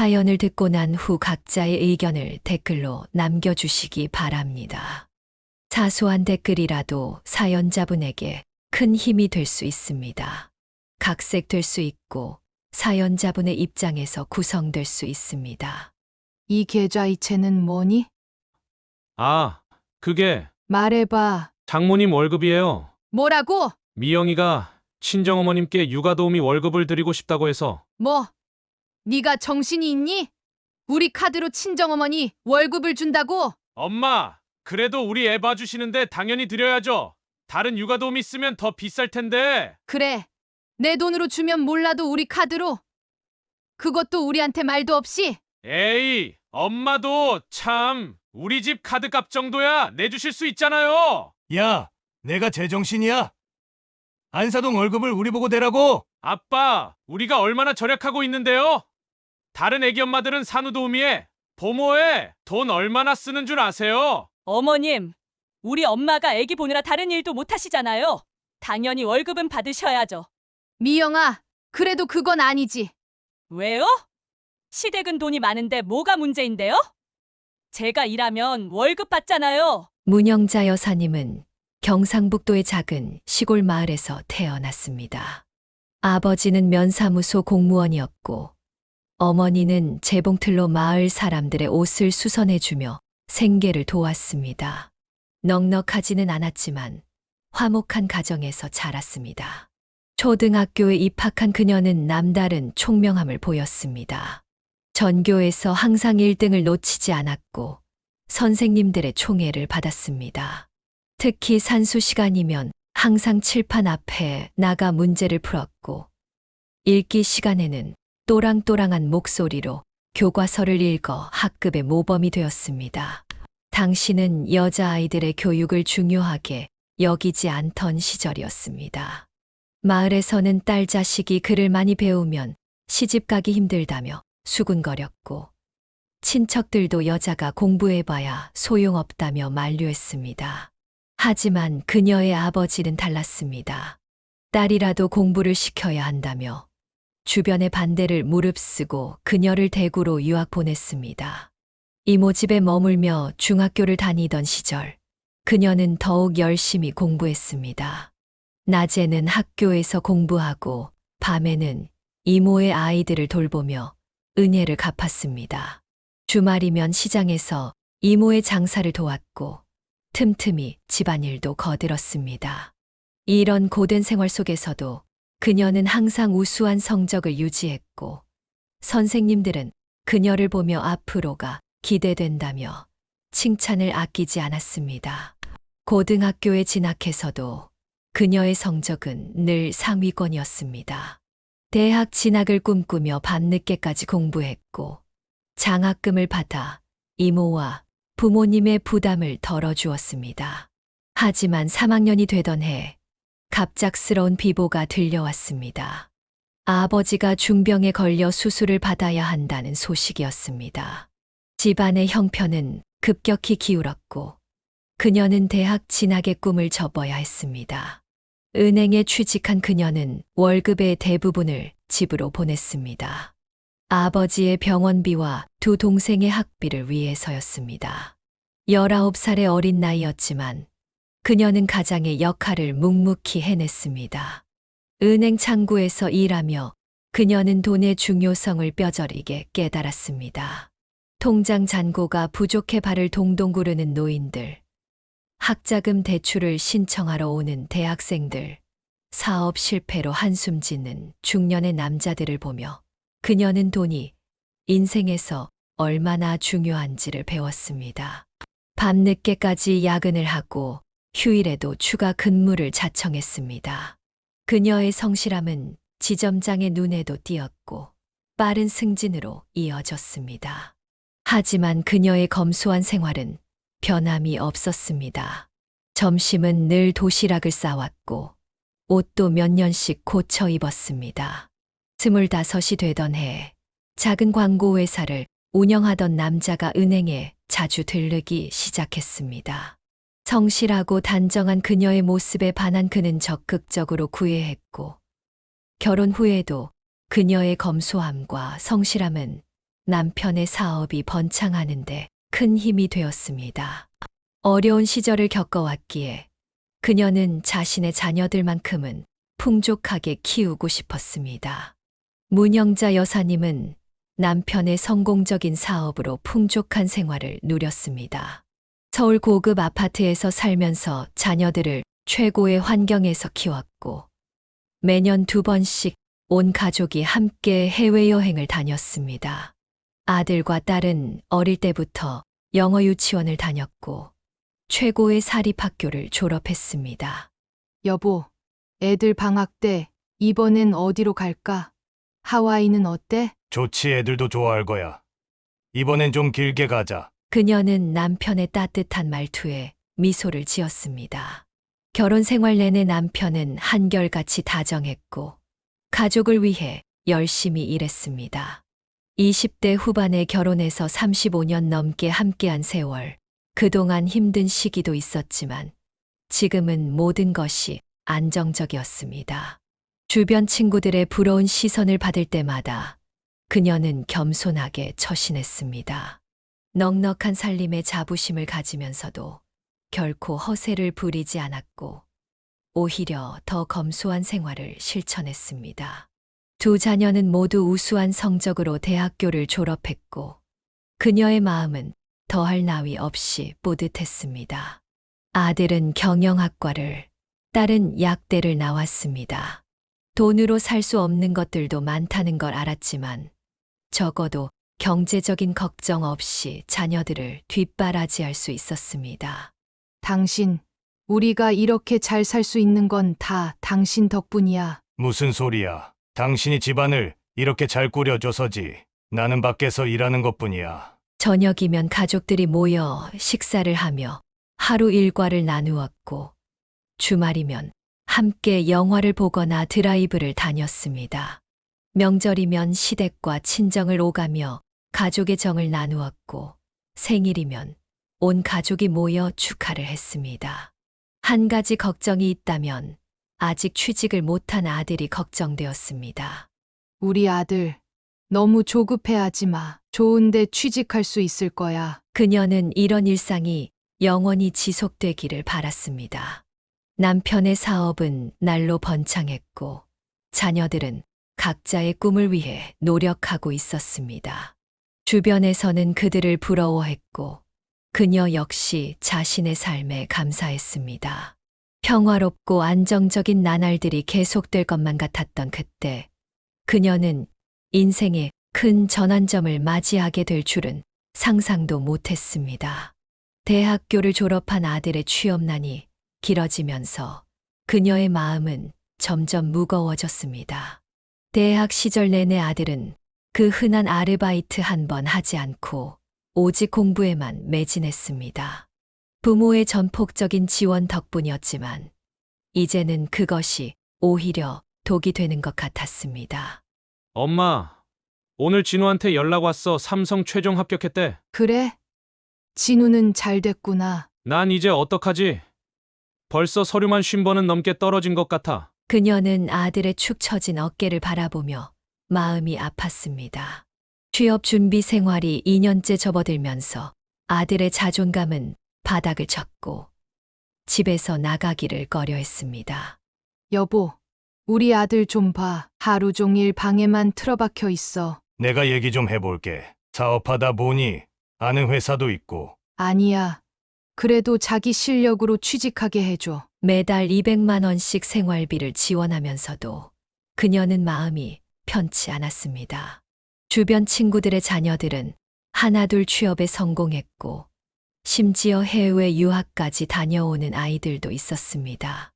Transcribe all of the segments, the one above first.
사연을 듣고 난 후 각자의 의견을 댓글로 남겨주시기 바랍니다. 사소한 댓글이라도 사연자분에게 큰 힘이 될 수 있습니다. 각색될 수 있고 사연자분의 입장에서 구성될 수 있습니다. 이 계좌이체는 뭐니? 아, 그게 말해봐. 장모님 월급이에요. 뭐라고? 미영이가 친정어머님께 육아도우미 월급을 드리고 싶다고 해서. 뭐? 네가 정신이 있니? 우리 카드로 친정어머니 월급을 준다고? 엄마, 그래도 우리 애 봐주시는데 당연히 드려야죠. 다른 육아도우미 쓰면 더 비쌀 텐데. 그래. 내 돈으로 주면 몰라도 우리 카드로. 그것도 우리한테 말도 없이? 에이, 엄마도 참 우리 집 카드값 정도야 내주실 수 있잖아요. 야, 내가 제정신이야? 안사동 월급을 우리 보고 대라고? 아빠, 우리가 얼마나 절약하고 있는데요? 다른 애기 엄마들은 산후도우미에, 보모에 돈 얼마나 쓰는 줄 아세요? 어머님, 우리 엄마가 아기 보느라 다른 일도 못 하시잖아요. 당연히 월급은 받으셔야죠. 미영아, 그래도 그건 아니지. 왜요? 시댁은 돈이 많은데 뭐가 문제인데요? 제가 일하면 월급 받잖아요. 문영자 여사님은 경상북도의 작은 시골 마을에서 태어났습니다. 아버지는 면사무소 공무원이었고 어머니는 재봉틀로 마을 사람들의 옷을 수선해주며 생계를 도왔습니다. 넉넉하지는 않았지만 화목한 가정에서 자랐습니다. 초등학교에 입학한 그녀는 남다른 총명함을 보였습니다. 전교에서 항상 1등을 놓치지 않았고 선생님들의 총애를 받았습니다. 특히 산수 시간이면 항상 칠판 앞에 나가 문제를 풀었고 읽기 시간에는 또랑또랑한 목소리로 교과서를 읽어 학급의 모범이 되었습니다. 당시는 여자아이들의 교육을 중요하게 여기지 않던 시절이었습니다. 마을에서는 딸 자식이 글을 많이 배우면 시집가기 힘들다며 수군거렸고 친척들도 여자가 공부해봐야 소용없다며 만류했습니다. 하지만 그녀의 아버지는 달랐습니다. 딸이라도 공부를 시켜야 한다며 주변의 반대를 무릅쓰고 그녀를 대구로 유학 보냈습니다. 이모 집에 머물며 중학교를 다니던 시절 그녀는 더욱 열심히 공부했습니다. 낮에는 학교에서 공부하고 밤에는 이모의 아이들을 돌보며 은혜를 갚았습니다. 주말이면 시장에서 이모의 장사를 도왔고 틈틈이 집안일도 거들었습니다. 이런 고된 생활 속에서도 그녀는 항상 우수한 성적을 유지했고 선생님들은 그녀를 보며 앞으로가 기대된다며 칭찬을 아끼지 않았습니다. 고등학교에 진학해서도 그녀의 성적은 늘 상위권이었습니다. 대학 진학을 꿈꾸며 밤늦게까지 공부했고 장학금을 받아 이모와 부모님의 부담을 덜어주었습니다. 하지만 3학년이 되던 해 갑작스러운 비보가 들려왔습니다. 아버지가 중병에 걸려 수술을 받아야 한다는 소식이었습니다. 집안의 형편은 급격히 기울었고 그녀는 대학 진학의 꿈을 접어야 했습니다. 은행에 취직한 그녀는 월급의 대부분을 집으로 보냈습니다. 아버지의 병원비와 두 동생의 학비를 위해서였습니다. 19살의 어린 나이였지만 그녀는 가장의 역할을 묵묵히 해냈습니다. 은행 창구에서 일하며 그녀는 돈의 중요성을 뼈저리게 깨달았습니다. 통장 잔고가 부족해 발을 동동 구르는 노인들, 학자금 대출을 신청하러 오는 대학생들, 사업 실패로 한숨 짓는 중년의 남자들을 보며 그녀는 돈이 인생에서 얼마나 중요한지를 배웠습니다. 밤늦게까지 야근을 하고 휴일에도 추가 근무를 자청했습니다. 그녀의 성실함은 지점장의 눈에도 띄었고 빠른 승진으로 이어졌습니다. 하지만 그녀의 검소한 생활은 변함이 없었습니다. 점심은 늘 도시락을 싸왔고 옷도 몇 년씩 고쳐 입었습니다. 25이 되던 해 작은 광고 회사를 운영하던 남자가 은행에 자주 들르기 시작했습니다. 성실하고 단정한 그녀의 모습에 반한 그는 적극적으로 구애했고 결혼 후에도 그녀의 검소함과 성실함은 남편의 사업이 번창하는데 큰 힘이 되었습니다. 어려운 시절을 겪어왔기에 그녀는 자신의 자녀들만큼은 풍족하게 키우고 싶었습니다. 문영자 여사님은 남편의 성공적인 사업으로 풍족한 생활을 누렸습니다. 서울 고급 아파트에서 살면서 자녀들을 최고의 환경에서 키웠고 매년 2번씩 온 가족이 함께 해외여행을 다녔습니다. 아들과 딸은 어릴 때부터 영어 유치원을 다녔고 최고의 사립학교를 졸업했습니다. 여보, 애들 방학 때 이번엔 어디로 갈까? 하와이는 어때? 좋지, 애들도 좋아할 거야. 이번엔 좀 길게 가자. 그녀는 남편의 따뜻한 말투에 미소를 지었습니다. 결혼 생활 내내 남편은 한결같이 다정했고 가족을 위해 열심히 일했습니다. 20대 후반에 결혼해서 35년 넘게 함께한 세월, 그동안 힘든 시기도 있었지만 지금은 모든 것이 안정적이었습니다. 주변 친구들의 부러운 시선을 받을 때마다 그녀는 겸손하게 처신했습니다. 넉넉한 살림에 자부심을 가지면서도 결코 허세를 부리지 않았고 오히려 더 검소한 생활을 실천했습니다. 두 자녀는 모두 우수한 성적으로 대학교를 졸업했고 그녀의 마음은 더할 나위 없이 뿌듯했습니다. 아들은 경영학과를, 딸은 약대를 나왔습니다. 돈으로 살 수 없는 것들도 많다는 걸 알았지만 적어도 경제적인 걱정 없이 자녀들을 뒷바라지할 수 있었습니다. 당신, 우리가 이렇게 잘 살 수 있는 건 다 당신 덕분이야. 무슨 소리야. 당신이 집안을 이렇게 잘 꾸려줘서지. 나는 밖에서 일하는 것뿐이야. 저녁이면 가족들이 모여 식사를 하며 하루 일과를 나누었고 주말이면 함께 영화를 보거나 드라이브를 다녔습니다. 명절이면 시댁과 친정을 오가며 가족의 정을 나누었고 생일이면 온 가족이 모여 축하를 했습니다. 한 가지 걱정이 있다면 아직 취직을 못한 아들이 걱정되었습니다. 우리 아들, 너무 조급해하지 마. 좋은데 취직할 수 있을 거야. 그녀는 이런 일상이 영원히 지속되기를 바랐습니다. 남편의 사업은 날로 번창했고 자녀들은 각자의 꿈을 위해 노력하고 있었습니다. 주변에서는 그들을 부러워했고 그녀 역시 자신의 삶에 감사했습니다. 평화롭고 안정적인 나날들이 계속될 것만 같았던 그때 그녀는 인생의 큰 전환점을 맞이하게 될 줄은 상상도 못했습니다. 대학교를 졸업한 아들의 취업난이 길어지면서 그녀의 마음은 점점 무거워졌습니다. 대학 시절 내내 아들은 그 흔한 아르바이트 한 번 하지 않고 오직 공부에만 매진했습니다. 부모의 전폭적인 지원 덕분이었지만 이제는 그것이 오히려 독이 되는 것 같았습니다. 엄마, 오늘 진우한테 연락 왔어. 삼성 최종 합격했대. 그래? 진우는 잘 됐구나. 난 이제 어떡하지? 벌써 서류만 50번은 넘게 떨어진 것 같아. 그녀는 아들의 축 처진 어깨를 바라보며 마음이 아팠습니다. 취업 준비 생활이 2년째 접어들면서 아들의 자존감은 바닥을 쳤고 집에서 나가기를 꺼려했습니다. 여보, 우리 아들 좀 봐. 하루 종일 방에만 틀어박혀 있어. 내가 얘기 좀 해볼게. 사업하다 보니 아는 회사도 있고. 아니야. 그래도 자기 실력으로 취직하게 해줘. 매달 200만 원씩 생활비를 지원하면서도 그녀는 마음이 편치 않았습니다. 주변 친구들의 자녀들은 하나둘 취업에 성공했고 심지어 해외 유학까지 다녀오는 아이들도 있었습니다.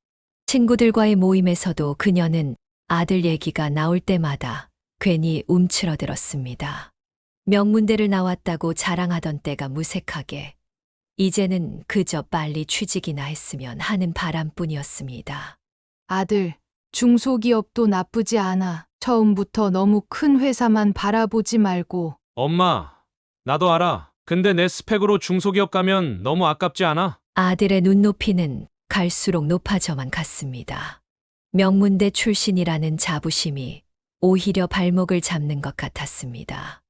친구들과의 모임에서도 그녀는 아들 얘기가 나올 때마다 괜히 움츠러들었습니다. 명문대를 나왔다고 자랑하던 때가 무색하게 이제는 그저 빨리 취직이나 했으면 하는 바람뿐이었습니다. 아들, 중소기업도 나쁘지 않아. 처음부터 너무 큰 회사만 바라보지 말고. 엄마, 나도 알아. 근데 내 스펙으로 중소기업 가면 너무 아깝지 않아? 아들의 눈높이는 갈수록 높아져만 갔습니다. 명문대 출신이라는 자부심이 오히려 발목을 잡는 것 같았습니다.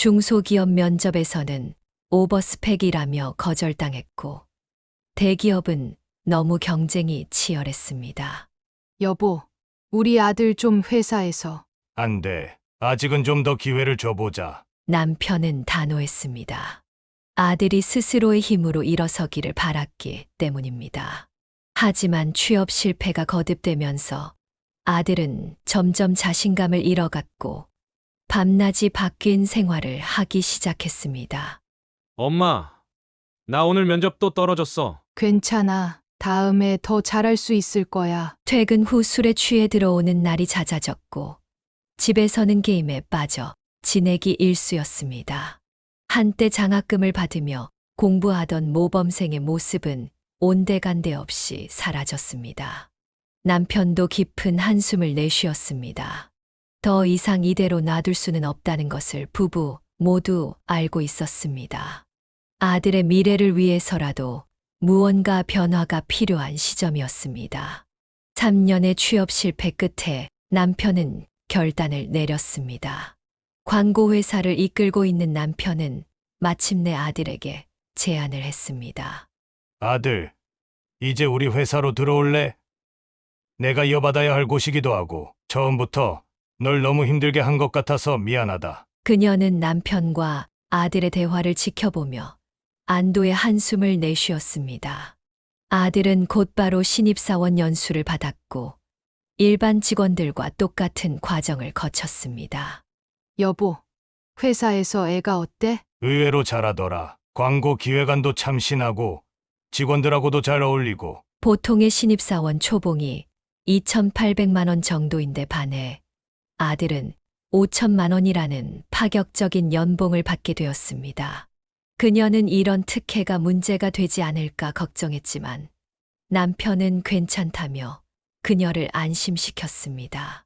중소기업 면접에서는 오버스펙이라며 거절당했고, 대기업은 너무 경쟁이 치열했습니다. 여보, 우리 아들 좀 회사에서. 안 돼. 아직은 좀 더 기회를 줘보자. 남편은 단호했습니다. 아들이 스스로의 힘으로 일어서기를 바랐기 때문입니다. 하지만 취업 실패가 거듭되면서 아들은 점점 자신감을 잃어갔고 밤낮이 바뀐 생활을 하기 시작했습니다. 엄마, 나 오늘 면접 또 떨어졌어. 괜찮아. 다음에 더 잘할 수 있을 거야. 퇴근 후 술에 취해 들어오는 날이 잦아졌고 집에서는 게임에 빠져 지내기 일쑤였습니다. 한때 장학금을 받으며 공부하던 모범생의 모습은 온데간데 없이 사라졌습니다. 남편도 깊은 한숨을 내쉬었습니다. 더 이상 이대로 놔둘 수는 없다는 것을 부부 모두 알고 있었습니다. 아들의 미래를 위해서라도 무언가 변화가 필요한 시점이었습니다. 3년의 취업 실패 끝에 남편은 결단을 내렸습니다. 광고회사를 이끌고 있는 남편은 마침내 아들에게 제안을 했습니다. 아들, 이제 우리 회사로 들어올래? 내가 이어받아야 할 곳이기도 하고 처음부터 널 너무 힘들게 한 것 같아서 미안하다. 그녀는 남편과 아들의 대화를 지켜보며 안도의 한숨을 내쉬었습니다. 아들은 곧바로 신입사원 연수를 받았고 일반 직원들과 똑같은 과정을 거쳤습니다. 여보, 회사에서 애가 어때? 의외로 잘하더라. 광고 기획안도 참신하고 직원들하고도 잘 어울리고. 보통의 신입사원 초봉이 2,800만 원 정도인데 반해 아들은 5천만 원이라는 파격적인 연봉을 받게 되었습니다. 그녀는 이런 특혜가 문제가 되지 않을까 걱정했지만 남편은 괜찮다며 그녀를 안심시켰습니다.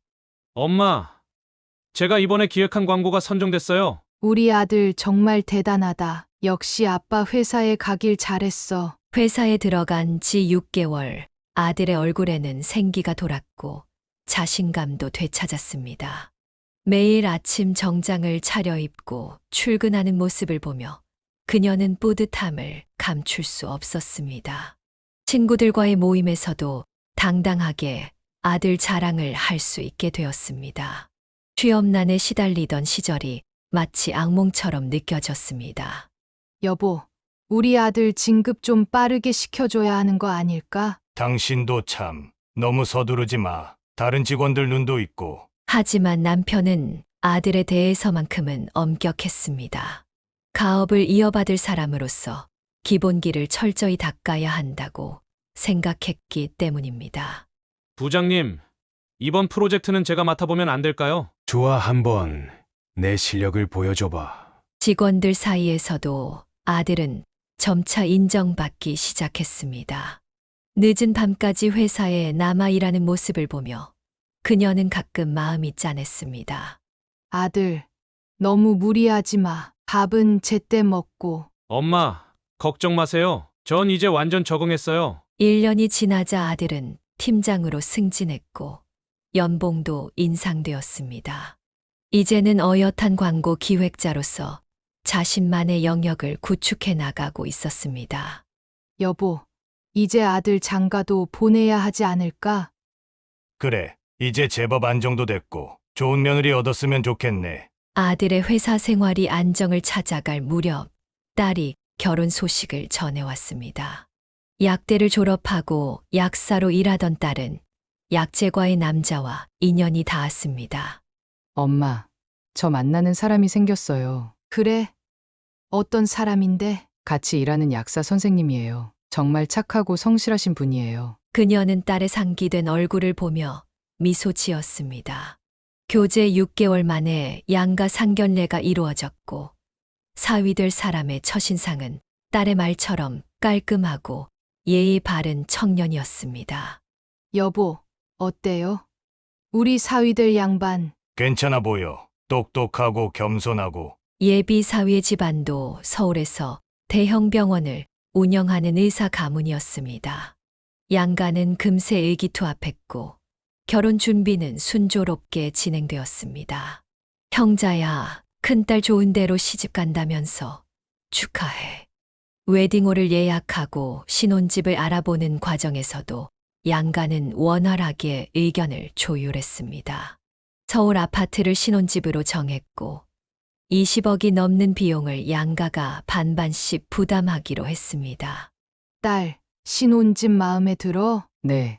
엄마, 제가 이번에 기획한 광고가 선정됐어요. 우리 아들 정말 대단하다. 역시 아빠 회사에 가길 잘했어. 회사에 들어간 지 6개월, 아들의 얼굴에는 생기가 돌았고 자신감도 되찾았습니다. 매일 아침 정장을 차려입고 출근하는 모습을 보며 그녀는 뿌듯함을 감출 수 없었습니다. 친구들과의 모임에서도 당당하게 아들 자랑을 할 수 있게 되었습니다. 취업난에 시달리던 시절이 마치 악몽처럼 느껴졌습니다. 여보, 우리 아들 진급 좀 빠르게 시켜줘야 하는 거 아닐까? 당신도 참 너무 서두르지 마. 다른 직원들 눈도 있고. 하지만 남편은 아들에 대해서만큼은 엄격했습니다. 가업을 이어받을 사람으로서 기본기를 철저히 닦아야 한다고 생각했기 때문입니다. 부장님, 이번 프로젝트는 제가 맡아보면 안 될까요? 좋아, 한번 내 실력을 보여줘봐. 직원들 사이에서도 아들은 점차 인정받기 시작했습니다. 늦은 밤까지 회사에 남아 일하는 모습을 보며 그녀는 가끔 마음이 짠했습니다. 아들, 너무 무리하지 마. 밥은 제때 먹고. 엄마, 걱정 마세요. 전 이제 완전 적응했어요. 1년이 지나자 아들은 팀장으로 승진했고 연봉도 인상되었습니다. 이제는 어엿한 광고 기획자로서 자신만의 영역을 구축해 나가고 있었습니다. 여보, 이제 아들 장가도 보내야 하지 않을까? 그래, 이제 제법 안정도 됐고 좋은 며느리 얻었으면 좋겠네. 아들의 회사 생활이 안정을 찾아갈 무렵 딸이 결혼 소식을 전해왔습니다. 약대를 졸업하고 약사로 일하던 딸은 약제과의 남자와 인연이 닿았습니다. 엄마, 저 만나는 사람이 생겼어요. 그래? 어떤 사람인데? 같이 일하는 약사 선생님이에요. 정말 착하고 성실하신 분이에요. 그녀는 딸의 상기된 얼굴을 보며 미소 지었습니다. 교제 6개월 만에 양가 상견례가 이루어졌고 사위될 사람의 첫인상은 딸의 말처럼 깔끔하고 예의 바른 청년이었습니다. 여보, 어때요? 우리 사위들 양반. 괜찮아 보여. 똑똑하고 겸손하고. 예비 사위의 집안도 서울에서 대형 병원을 운영하는 의사 가문이었습니다. 양가는 금세 의기투합했고 결혼 준비는 순조롭게 진행되었습니다. 형자야, 큰딸 좋은 대로 시집 간다면서 축하해. 웨딩홀을 예약하고 신혼집을 알아보는 과정에서도 양가는 원활하게 의견을 조율했습니다. 서울 아파트를 신혼집으로 정했고 20억이 넘는 비용을 양가가 반반씩 부담하기로 했습니다. 딸, 신혼집 마음에 들어? 네.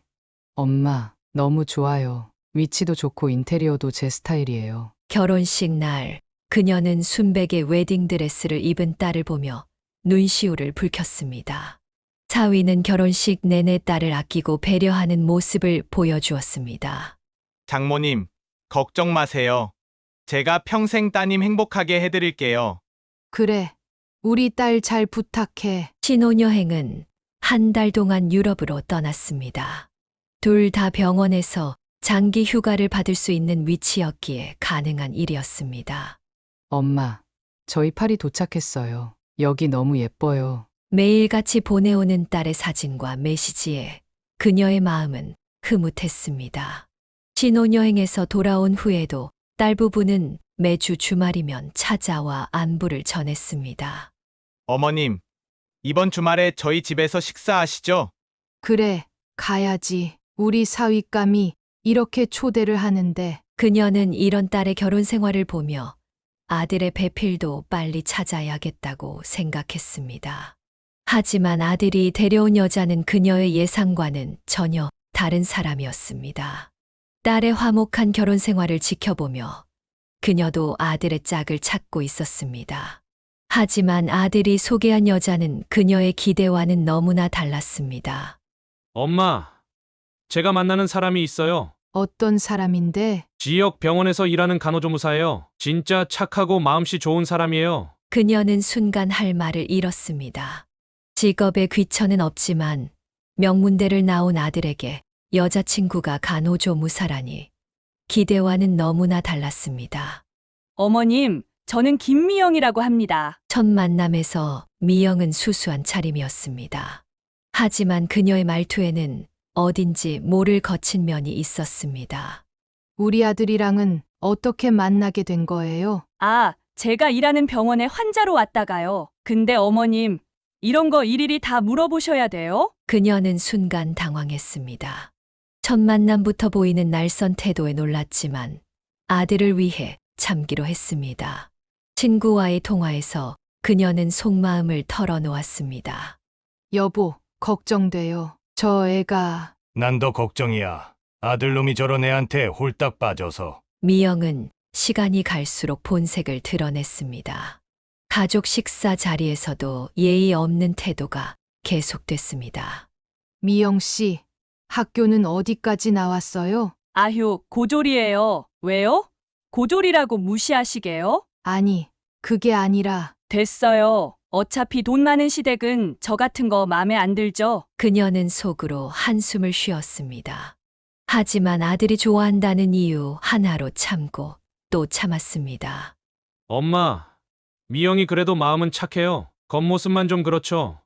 엄마, 너무 좋아요. 위치도 좋고 인테리어도 제 스타일이에요. 결혼식 날 그녀는 순백의 웨딩드레스를 입은 딸을 보며 눈시울을 붉혔습니다. 사위는 결혼식 내내 딸을 아끼고 배려하는 모습을 보여주었습니다. 장모님, 걱정 마세요. 제가 평생 따님 행복하게 해드릴게요. 그래. 우리 딸 잘 부탁해. 신혼여행은 한 달 동안 유럽으로 떠났습니다. 둘 다 병원에서 장기 휴가를 받을 수 있는 위치였기에 가능한 일이었습니다. 엄마, 저희 파리 도착했어요. 여기 너무 예뻐요. 매일같이 보내오는 딸의 사진과 메시지에 그녀의 마음은 흐뭇했습니다. 신혼여행에서 돌아온 후에도 딸 부부는 매주 주말이면 찾아와 안부를 전했습니다. 어머님, 이번 주말에 저희 집에서 식사하시죠? 그래, 가야지. 우리 사윗감이 이렇게 초대를 하는데. 그녀는 이런 딸의 결혼 생활을 보며 아들의 배필도 빨리 찾아야겠다고 생각했습니다. 하지만 아들이 데려온 여자는 그녀의 예상과는 전혀 다른 사람이었습니다. 딸의 화목한 결혼 생활을 지켜보며 그녀도 아들의 짝을 찾고 있었습니다. 하지만 아들이 소개한 여자는 그녀의 기대와는 너무나 달랐습니다. 엄마, 제가 만나는 사람이 있어요. 어떤 사람인데? 지역 병원에서 일하는 간호조무사예요. 진짜 착하고 마음씨 좋은 사람이에요. 그녀는 순간 할 말을 잃었습니다. 직업에 귀천은 없지만 명문대를 나온 아들에게 여자친구가 간호조무사라니 기대와는 너무나 달랐습니다. 어머님, 저는 김미영이라고 합니다. 첫 만남에서 미영은 수수한 차림이었습니다. 하지만 그녀의 말투에는 어딘지 모를 거친 면이 있었습니다. 우리 아들이랑은 어떻게 만나게 된 거예요? 아, 제가 일하는 병원에 환자로 왔다가요. 근데 어머님, 이런 거 일일이 다 물어보셔야 돼요? 그녀는 순간 당황했습니다. 첫 만남부터 보이는 날선 태도에 놀랐지만 아들을 위해 참기로 했습니다. 친구와의 통화에서 그녀는 속마음을 털어놓았습니다. 여보, 걱정돼요. 저 애가. 난 더 걱정이야. 아들놈이 저런 애한테 홀딱 빠져서. 미영은 시간이 갈수록 본색을 드러냈습니다. 가족 식사 자리에서도 예의 없는 태도가 계속됐습니다. 미영 씨, 학교는 어디까지 나왔어요? 아휴, 고졸이에요. 왜요? 고졸이라고 무시하시게요? 아니, 그게 아니라. 됐어요. 어차피 돈 많은 시댁은 저 같은 거 마음에 안 들죠? 그녀는 속으로 한숨을 쉬었습니다. 하지만 아들이 좋아한다는 이유 하나로 참고 또 참았습니다. 엄마, 미영이 그래도 마음은 착해요. 겉모습만 좀 그렇죠.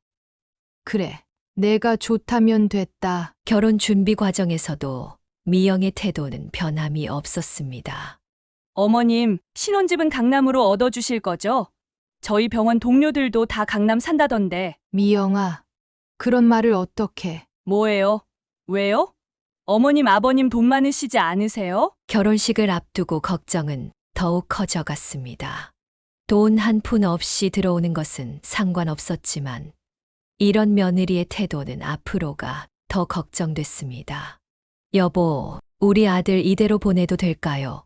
그래, 내가 좋다면 됐다. 결혼 준비 과정에서도 미영의 태도는 변함이 없었습니다. 어머님, 신혼집은 강남으로 얻어주실 거죠? 저희 병원 동료들도 다 강남 산다던데. 미영아, 그런 말을 어떻게. 뭐예요? 왜요? 어머님, 아버님 돈 많으시지 않으세요? 결혼식을 앞두고 걱정은 더욱 커져갔습니다. 돈 한 푼 없이 들어오는 것은 상관없었지만 이런 며느리의 태도는 앞으로가 더 걱정됐습니다. 여보, 우리 아들 이대로 보내도 될까요?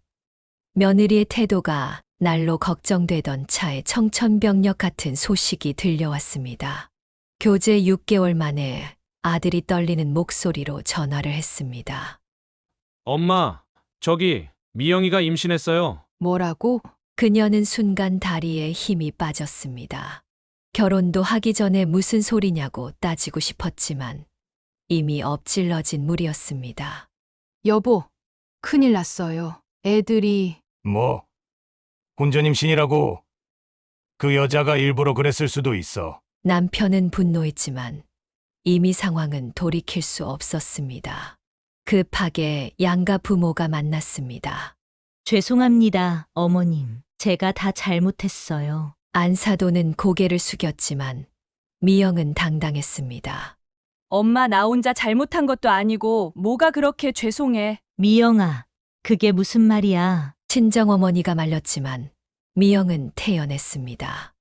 며느리의 태도가 날로 걱정되던 차에 청천벽력 같은 소식이 들려왔습니다. 교제 6개월 만에 아들이 떨리는 목소리로 전화를 했습니다. 엄마, 저기 미영이가 임신했어요. 뭐라고? 그녀는 순간 다리에 힘이 빠졌습니다. 결혼도 하기 전에 무슨 소리냐고 따지고 싶었지만 이미 엎질러진 물이었습니다. 여보, 큰일 났어요. 애들이. 뭐? 혼전 임신이라고? 그 여자가 일부러 그랬을 수도 있어. 남편은 분노했지만 이미 상황은 돌이킬 수 없었습니다. 급하게 양가 부모가 만났습니다. 죄송합니다, 어머님. 제가 다 잘못했어요. 안사도는 고개를 숙였지만 미영은 당당했습니다. 엄마 나 혼자 잘못한 것도 아니고 뭐가 그렇게 죄송해. 미영아, 그게 무슨 말이야? 친정어머니가 말렸지만 미영은 태연했습니다.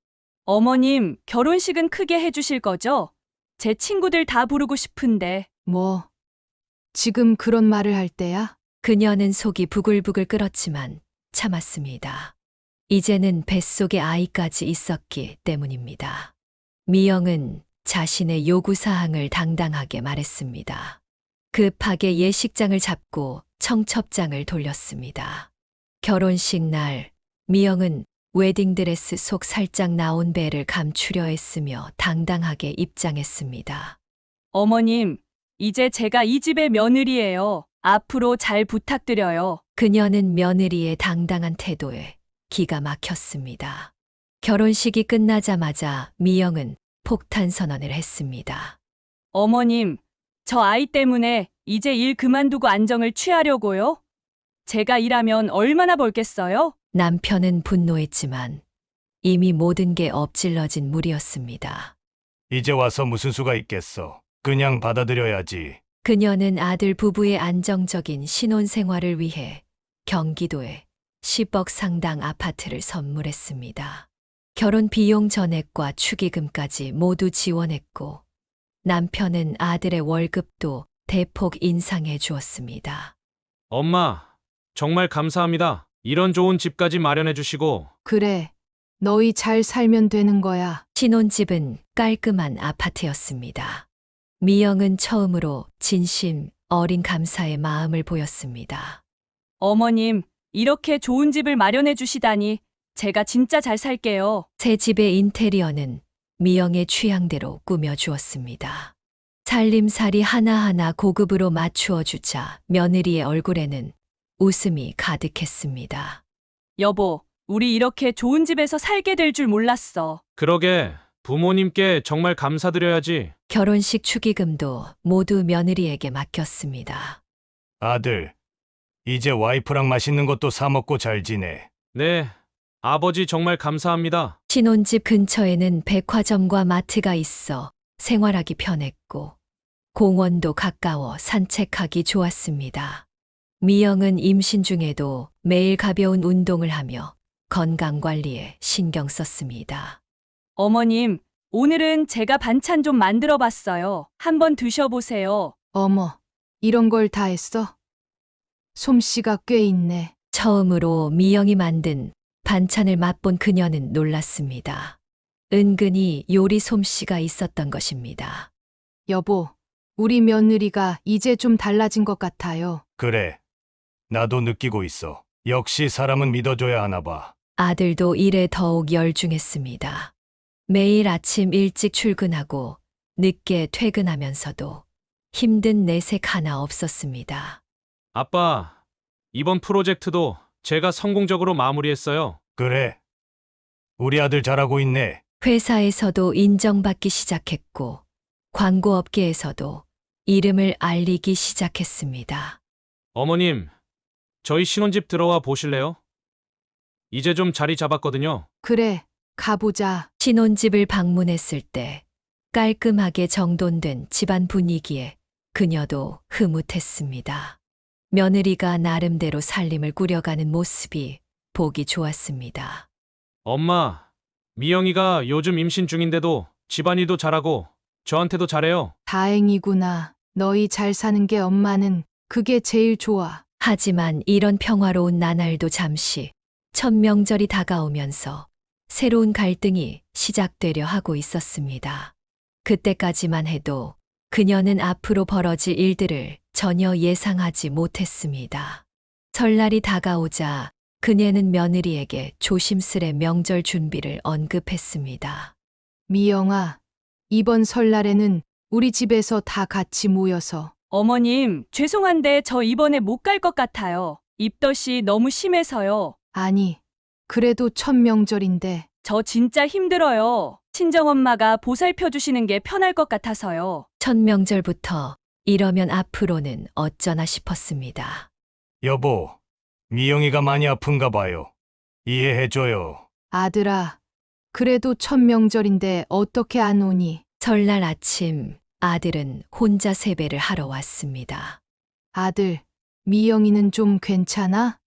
어머님, 결혼식은 크게 해주실 거죠? 제 친구들 다 부르고 싶은데. 뭐, 지금 그런 말을 할 때야? 그녀는 속이 부글부글 끓었지만 참았습니다. 이제는 뱃속에 아이까지 있었기 때문입니다. 미영은 자신의 요구사항을 당당하게 말했습니다. 급하게 예식장을 잡고 청첩장을 돌렸습니다. 결혼식 날, 미영은 웨딩드레스 속 살짝 나온 배를 감추려 했으며 당당하게 입장했습니다. 어머님, 이제 제가 이 집의 며느리예요. 앞으로 잘 부탁드려요. 그녀는 며느리의 당당한 태도에 기가 막혔습니다. 결혼식이 끝나자마자 미영은 폭탄 선언을 했습니다. 어머님, 저 아이 때문에 이제 일 그만두고 안정을 취하려고요? 제가 일하면 얼마나 벌겠어요? 남편은 분노했지만 이미 모든 게 엎질러진 물이었습니다. 이제 와서 무슨 수가 있겠어. 그냥 받아들여야지. 그녀는 아들 부부의 안정적인 신혼생활을 위해 경기도에 10억 상당 아파트를 선물했습니다. 결혼 비용 전액과 축의금까지 모두 지원했고 남편은 아들의 월급도 대폭 인상해 주었습니다. 엄마, 정말 감사합니다. 이런 좋은 집까지 마련해 주시고. 그래, 너희 잘 살면 되는 거야. 신혼집은 깔끔한 아파트였습니다. 미영은 처음으로 진심 어린 감사의 마음을 보였습니다. 어머님, 이렇게 좋은 집을 마련해 주시다니 제가 진짜 잘 살게요. 새 집의 인테리어는 미영의 취향대로 꾸며주었습니다. 살림살이 하나하나 고급으로 맞추어 주자 며느리의 얼굴에는 웃음이 가득했습니다. 여보, 우리 이렇게 좋은 집에서 살게 될 줄 몰랐어. 그러게, 부모님께 정말 감사드려야지. 결혼식 축의금도 모두 며느리에게 맡겼습니다. 아들, 이제 와이프랑 맛있는 것도 사 먹고 잘 지내. 네, 아버지 정말 감사합니다. 신혼집 근처에는 백화점과 마트가 있어 생활하기 편했고 공원도 가까워 산책하기 좋았습니다. 미영은 임신 중에도 매일 가벼운 운동을 하며 건강 관리에 신경 썼습니다. 어머님, 오늘은 제가 반찬 좀 만들어 봤어요. 한번 드셔보세요. 어머, 이런 걸 다 했어? 솜씨가 꽤 있네. 처음으로 미영이 만든 반찬을 맛본 그녀는 놀랐습니다. 은근히 요리 솜씨가 있었던 것입니다. 여보, 우리 며느리가 이제 좀 달라진 것 같아요. 그래. 나도 느끼고 있어. 역시 사람은 믿어줘야 하나 봐. 아들도 일에 더욱 열중했습니다. 매일 아침 일찍 출근하고 늦게 퇴근하면서도 힘든 내색 하나 없었습니다. 아빠, 이번 프로젝트도 제가 성공적으로 마무리했어요. 그래. 우리 아들 잘하고 있네. 회사에서도 인정받기 시작했고 광고업계에서도 이름을 알리기 시작했습니다. 어머님, 저희 신혼집 들어와 보실래요? 이제 좀 자리 잡았거든요. 그래, 가보자. 신혼집을 방문했을 때 깔끔하게 정돈된 집안 분위기에 그녀도 흐뭇했습니다. 며느리가 나름대로 살림을 꾸려가는 모습이 보기 좋았습니다. 엄마, 미영이가 요즘 임신 중인데도 집안일도 잘하고 저한테도 잘해요. 다행이구나. 너희 잘 사는 게 엄마는 그게 제일 좋아. 하지만 이런 평화로운 나날도 잠시 첫 명절이 다가오면서 새로운 갈등이 시작되려 하고 있었습니다. 그때까지만 해도 그녀는 앞으로 벌어질 일들을 전혀 예상하지 못했습니다. 설날이 다가오자 그녀는 며느리에게 조심스레 명절 준비를 언급했습니다. 미영아, 이번 설날에는 우리 집에서 다 같이 모여서. 어머님, 죄송한데 저 이번에 못 갈 것 같아요. 입덧이 너무 심해서요. 아니, 그래도 첫 명절인데. 저 진짜 힘들어요. 친정엄마가 보살펴 주시는 게 편할 것 같아서요. 첫 명절부터 이러면 앞으로는 어쩌나 싶었습니다. 여보, 미영이가 많이 아픈가 봐요. 이해해줘요. 아들아, 그래도 첫 명절인데 어떻게 안 오니? 설날 아침 아들은 혼자 세배를 하러 왔습니다. 아들, 미영이는 좀 괜찮아?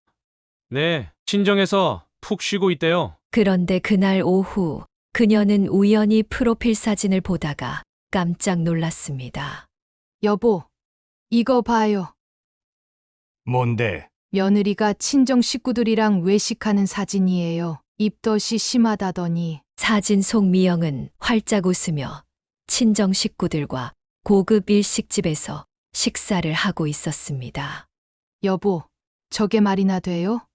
네, 친정에서 푹 쉬고 있대요. 그런데 그날 오후 그녀는 우연히 프로필 사진을 보다가 깜짝 놀랐습니다. 여보, 이거 봐요. 뭔데? 며느리가 친정 식구들이랑 외식하는 사진이에요. 입덧이 심하다더니. 사진 속 미영은 활짝 웃으며 친정 식구들과 고급 일식집에서 식사를 하고 있었습니다. 여보, 저게 말이나 돼요?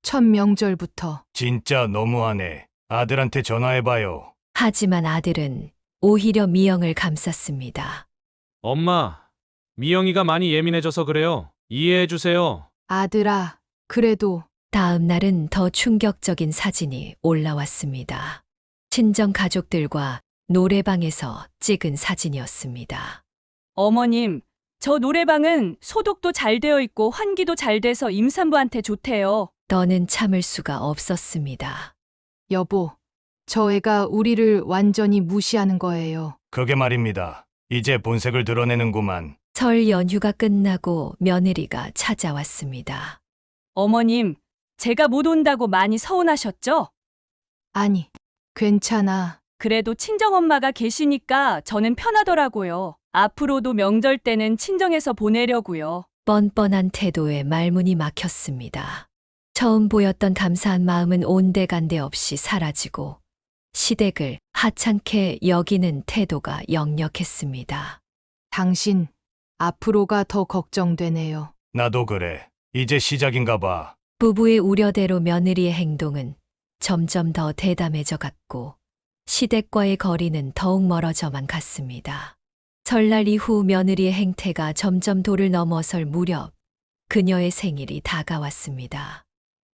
첫 명절부터. 진짜 너무하네. 아들한테 전화해봐요. 하지만 아들은 오히려 미영을 감쌌습니다. 엄마, 미영이가 많이 예민해져서 그래요. 이해해 주세요. 아들아, 그래도 다음 날은 더 충격적인 사진이 올라왔습니다. 친정 가족들과 노래방에서 찍은 사진이었습니다. 어머님, 저 노래방은 소독도 잘 되어 있고 환기도 잘 돼서 임산부한테 좋대요. 더는 참을 수가 없었습니다. 여보, 저 애가 우리를 완전히 무시하는 거예요. 그게 말입니다. 이제 본색을 드러내는구만. 설 연휴가 끝나고 며느리가 찾아왔습니다. 어머님, 제가 못 온다고 많이 서운하셨죠? 아니, 괜찮아. 그래도 친정엄마가 계시니까 저는 편하더라고요. 앞으로도 명절 때는 친정에서 보내려고요. 뻔뻔한 태도에 말문이 막혔습니다. 처음 보였던 감사한 마음은 온데간데 없이 사라지고 시댁을 하찮게 여기는 태도가 역력했습니다. 당신, 앞으로가 더 걱정되네요. 나도 그래. 이제 시작인가 봐. 부부의 우려대로 며느리의 행동은 점점 더 대담해져 갔고 시댁과의 거리는 더욱 멀어져만 갔습니다. 설날 이후 며느리의 행태가 점점 도를 넘어설 무렵 그녀의 생일이 다가왔습니다.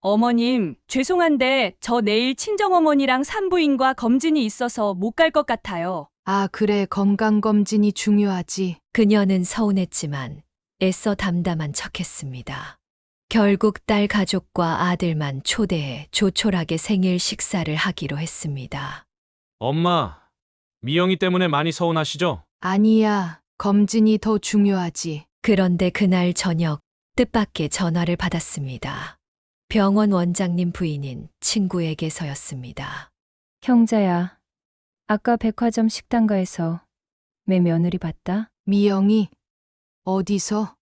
어머님, 죄송한데 저 내일 친정어머니랑 산부인과 검진이 있어서 못 갈 것 같아요. 아, 그래, 건강검진이 중요하지. 그녀는 서운했지만 애써 담담한 척했습니다. 결국 딸 가족과 아들만 초대해 조촐하게 생일 식사를 하기로 했습니다. 엄마, 미영이 때문에 많이 서운하시죠? 아니야, 검진이 더 중요하지. 그런데 그날 저녁 뜻밖의 전화를 받았습니다. 병원 원장님 부인인 친구에게서였습니다. 형자야, 아까 백화점 식당가에서 내 며느리 봤다? 미영이, 어디서?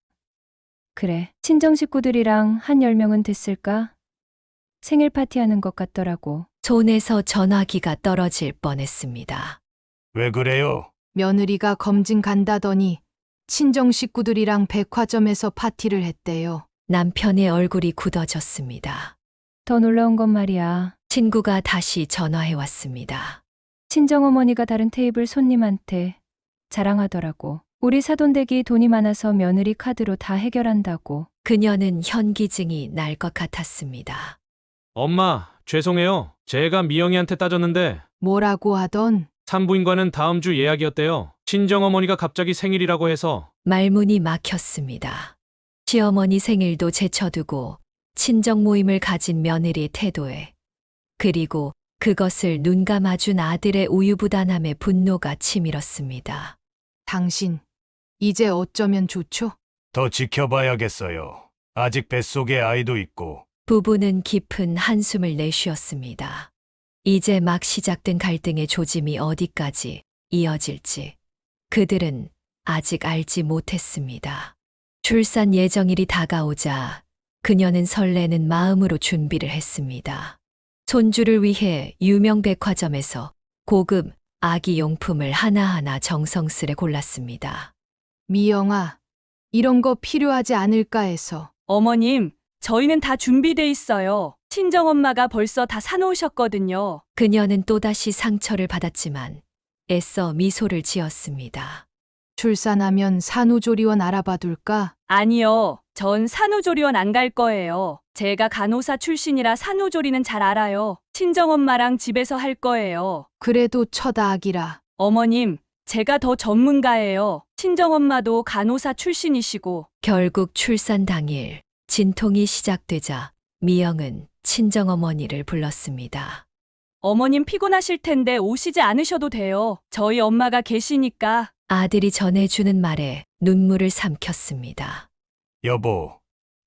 그래, 친정 식구들이랑 한 10명은 됐을까? 생일 파티하는 것 같더라고. 손에서 전화기가 떨어질 뻔했습니다. 왜 그래요? 며느리가 검진 간다더니 친정 식구들이랑 백화점에서 파티를 했대요. 남편의 얼굴이 굳어졌습니다. 더 놀라운 건 말이야. 친구가 다시 전화해 왔습니다. 친정어머니가 다른 테이블 손님한테 자랑하더라고. 우리 사돈댁이 돈이 많아서 며느리 카드로 다 해결한다고. 그녀는 현기증이 날 것 같았습니다. 엄마, 죄송해요. 제가 미영이한테 따졌는데 뭐라고 하던? 산부인과는 다음 주 예약이었대요. 친정어머니가 갑자기 생일이라고 해서. 말문이 막혔습니다. 시어머니 생일도 제쳐두고 친정 모임을 가진 며느리의 태도에 그리고 그것을 눈감아준 아들의 우유부단함에 분노가 치밀었습니다. 당신, 이제 어쩌면 좋죠? 더 지켜봐야겠어요. 아직 뱃속에 아이도 있고. 부부는 깊은 한숨을 내쉬었습니다. 이제 막 시작된 갈등의 조짐이 어디까지 이어질지 그들은 아직 알지 못했습니다. 출산 예정일이 다가오자 그녀는 설레는 마음으로 준비를 했습니다. 손주를 위해 유명 백화점에서 고급 아기 용품을 하나하나 정성스레 골랐습니다. 미영아, 이런 거 필요하지 않을까 해서. 어머님, 저희는 다 준비돼 있어요. 친정엄마가 벌써 다 사놓으셨거든요. 그녀는 또다시 상처를 받았지만 애써 미소를 지었습니다. 출산하면 산후조리원 알아봐둘까? 아니요, 전 산후조리원 안 갈 거예요. 제가 간호사 출신이라 산후조리는 잘 알아요. 친정엄마랑 집에서 할 거예요. 그래도 첫 아기라. 어머님, 제가 더 전문가예요. 친정엄마도 간호사 출신이시고. 결국 출산 당일 진통이 시작되자 미영은 친정어머니를 불렀습니다. 어머님 피곤하실 텐데 오시지 않으셔도 돼요. 저희 엄마가 계시니까. 아들이 전해주는 말에 눈물을 삼켰습니다. 여보,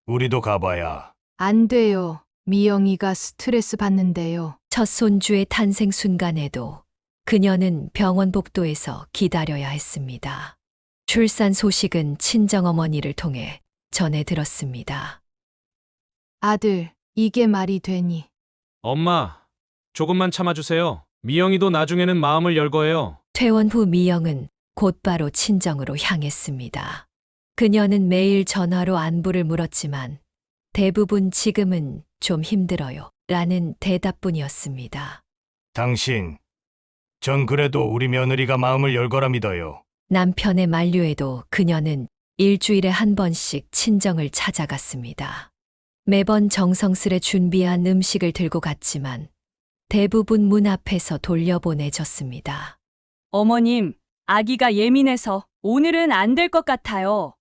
우리도 가봐야. 안 돼요. 미영이가 스트레스 받는데요. 첫 손주의 탄생 순간에도 그녀는 병원 복도에서 기다려야 했습니다. 출산 소식은 친정어머니를 통해 전해 들었습니다. 아들, 이게 말이 되니? 엄마, 조금만 참아주세요. 미영이도 나중에는 마음을 열 거예요. 퇴원 후 미영은 곧바로 친정으로 향했습니다. 그녀는 매일 전화로 안부를 물었지만 대부분 지금은 좀 힘들어요. 라는 대답뿐이었습니다. 당신, 전 그래도 우리 며느리가 마음을 열 거라 믿어요. 남편의 만류에도 그녀는 일주일에 한 번씩 친정을 찾아갔습니다. 매번 정성스레 준비한 음식을 들고 갔지만 대부분 문 앞에서 돌려보내졌습니다. 어머님, 아기가 예민해서 오늘은 안 될 것 같아요.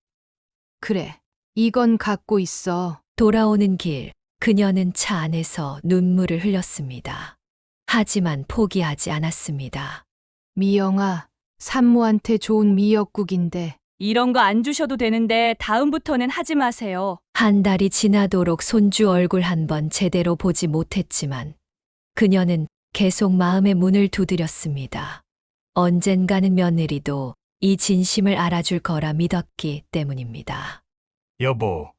그래, 이건 갖고 있어. 돌아오는 길, 그녀는 차 안에서 눈물을 흘렸습니다. 하지만 포기하지 않았습니다. 미영아, 산모한테 좋은 미역국인데. 이런 거 안 주셔도 되는데 다음부터는 하지 마세요. 한 달이 지나도록 손주 얼굴 한 번 제대로 보지 못했지만 그녀는 계속 마음의 문을 두드렸습니다. 언젠가는 며느리도 이 진심을 알아줄 거라 믿었기 때문입니다. 여보,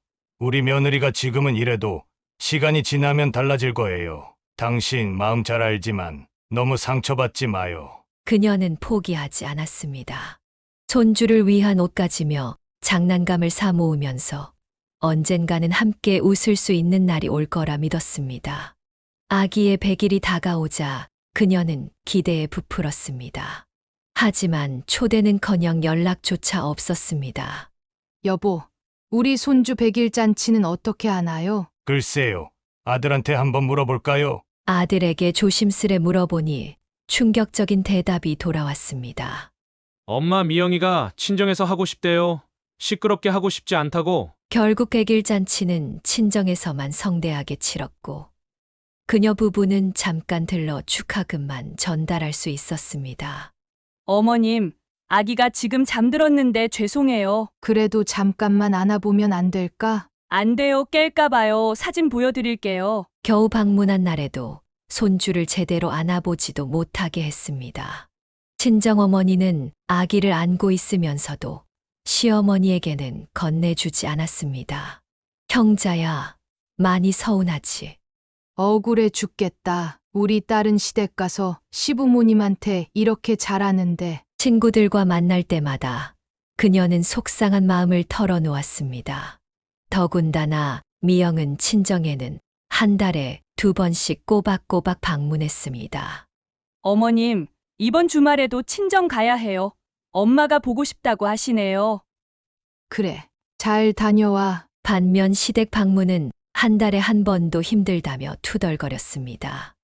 우리 며느리가 지금은 이래도 시간이 지나면 달라질 거예요. 당신 마음 잘 알지만 너무 상처받지 마요. 그녀는 포기하지 않았습니다. 손주를 위한 옷 가지며 장난감을 사 모으면서 언젠가는 함께 웃을 수 있는 날이 올 거라 믿었습니다. 아기의 100일이 다가오자 그녀는 기대에 부풀었습니다. 하지만 초대는커녕 연락조차 없었습니다. 여보, 우리 손주 100일 잔치는 어떻게 하나요? 글쎄요, 아들한테 한번 물어볼까요? 아들에게 조심스레 물어보니 충격적인 대답이 돌아왔습니다. 엄마 미영이가 친정에서 하고 싶대요. 시끄럽게 하고 싶지 않다고. 결국 100일 잔치는 친정에서만 성대하게 치렀고 그녀 부부는 잠깐 들러 축하금만 전달할 수 있었습니다. 어머님, 아기가 지금 잠들었는데 죄송해요. 그래도 잠깐만 안아보면 안 될까? 안 돼요. 깰까 봐요. 사진 보여드릴게요. 겨우 방문한 날에도 손주를 제대로 안아보지도 못하게 했습니다. 친정어머니는 아기를 안고 있으면서도 시어머니에게는 건네주지 않았습니다. 형자야, 많이 서운하지. 억울해 죽겠다. 우리 딸은 시댁 가서 시부모님한테 이렇게 잘하는데. 친구들과 만날 때마다 그녀는 속상한 마음을 털어놓았습니다. 더군다나 미영은 친정에는 한 달에 2번씩 꼬박꼬박 방문했습니다. 어머님, 이번 주말에도 친정 가야 해요. 엄마가 보고 싶다고 하시네요. 그래, 잘 다녀와. 반면 시댁 방문은 한 달에 한 번도 힘들다며 투덜거렸습니다.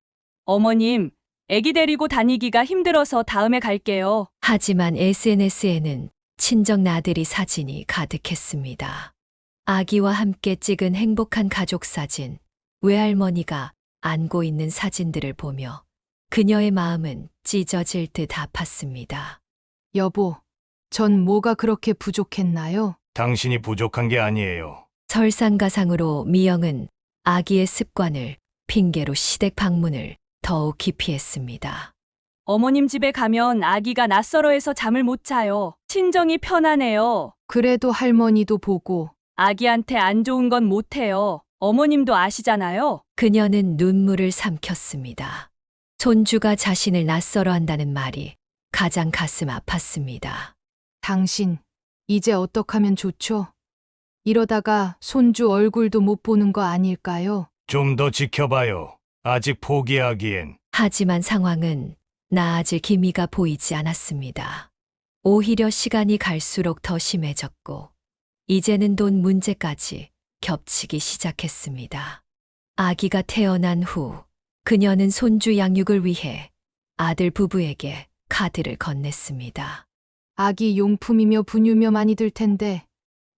어머님, 아기 데리고 다니기가 힘들어서 다음에 갈게요. 하지만 SNS에는 친정 나들이 사진이 가득했습니다. 아기와 함께 찍은 행복한 가족 사진, 외할머니가 안고 있는 사진들을 보며 그녀의 마음은 찢어질 듯 아팠습니다. 여보, 전 뭐가 그렇게 부족했나요? 당신이 부족한 게 아니에요. 설상가상으로 미영은 아기의 습관을 핑계로 시댁 방문을 더욱 기피했습니다. 어머님 집에 가면 아기가 낯설어해서 잠을 못 자요. 친정이 편하네요. 그래도 할머니도 보고. 아기한테 안 좋은 건 못해요. 어머님도 아시잖아요. 그녀는 눈물을 삼켰습니다. 손주가 자신을 낯설어 한다는 말이 가장 가슴 아팠습니다. 당신, 이제 어떡하면 좋죠? 이러다가 손주 얼굴도 못 보는 거 아닐까요? 좀 더 지켜봐요. 아직 포기하기엔. 하지만 상황은 나아질 기미가 보이지 않았습니다. 오히려 시간이 갈수록 더 심해졌고 이제는 돈 문제까지 겹치기 시작했습니다. 아기가 태어난 후 그녀는 손주 양육을 위해 아들 부부에게 카드를 건넸습니다. 아기 용품이며 분유며 많이 들 텐데